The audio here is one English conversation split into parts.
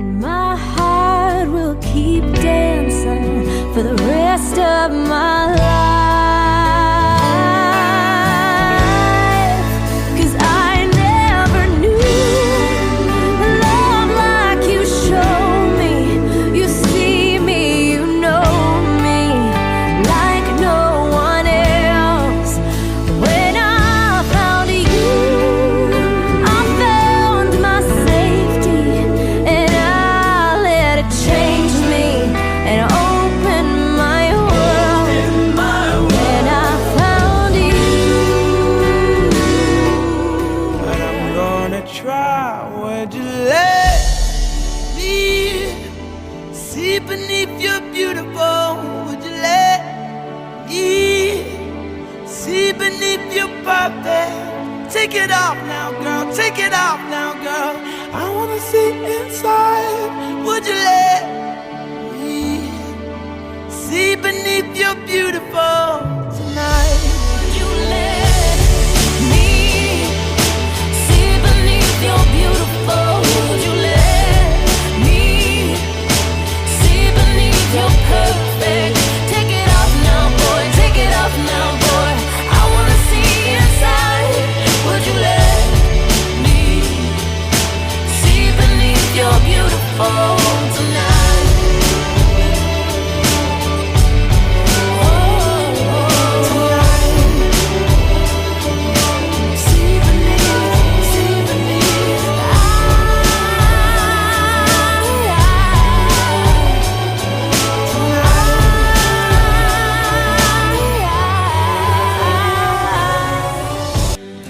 and my heart will keep dancing for the rest of my life. 'Cause I never knew love like you show me. You see me, you know me like no one else. When I found you, I found my safety, and I let it change me and open my world. When I found you, but I'm gonna try. Would you let me see beneath your beautiful? Would you let me see beneath your perfect? Take it off now, girl. Take it off now, girl. I wanna see inside. Would you let me see beneath your beautiful tonight? would you let me see beneath your beautiful? Would you let me see beneath your perfect? Take it off now, boy. Take it off now, boy. I wanna see inside. Would you let me see beneath your beautiful tonight?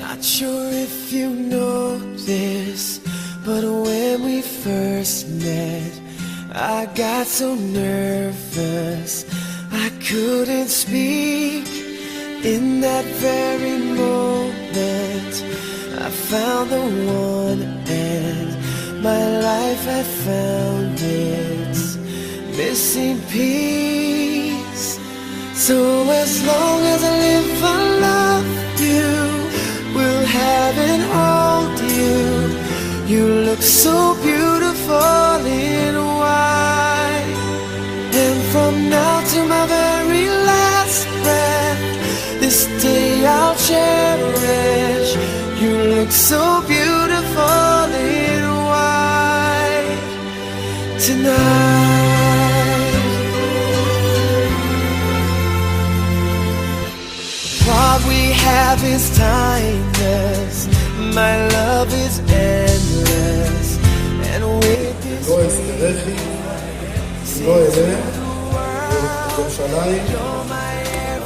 Not sure if you know this, but when we first met, I got so nervous I couldn't speak. In that very moment, I found the one, and my life had found its missing piece. So as long as I live, I love you, will have and hold you. You look so beautiful in white, and from now to my very last breath, this day I'll cherish. You look so beautiful in white tonight. What we have is timeless. My love is endless, and with this לא אסתרחי, לא אלה, ירושלים,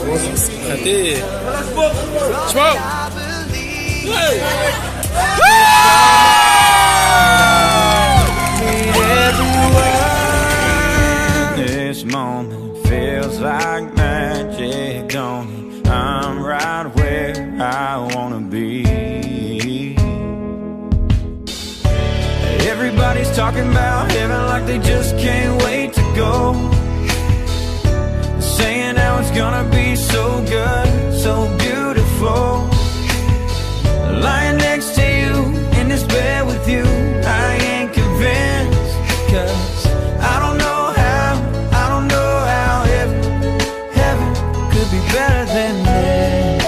עמוס מבחינתי. תשמעו! This moment feels like magic, don't it? I'm right where I wanna be. Everybody's talking about heaven like they just can't wait to go, saying how it's gonna be so good, so beautiful. Lying next to you in this bed with you, I ain't convinced, 'cause I don't know how heaven could be better than this.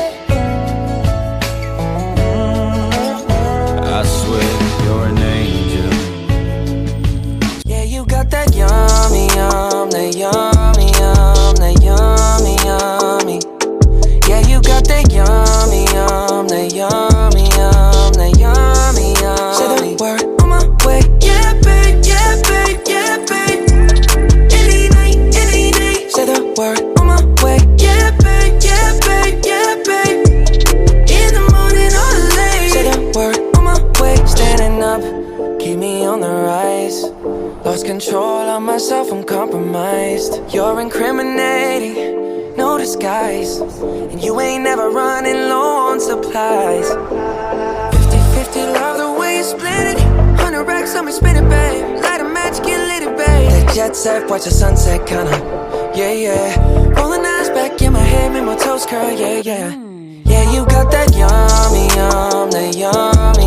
I swear you're an angel. yeah, you got that yummy, that yummy, that yummy, yummy. Yeah, you got that yummy, that yummy, that yummy, yummy. Say the word on my way. Yeah, babe, yeah, babe, yeah, babe. Any night, any day. Say the word on my way. Yeah, babe, yeah, babe, yeah, babe. In the morning or late. Say the word on my way. Standing up, keep me on the rise. Lost control of myself, I'm compromised. You're incriminating, no disguise, and you ain't never running low on supplies. 50-50, love the way you split it. 100 racks on me, spin it, babe. Light a match, get lit, it, babe. That jet set, watch the sunset, kinda. Yeah, yeah. Rolling eyes back in my head, make my toes curl, yeah, yeah. Yeah, you got that yummy, that yummy.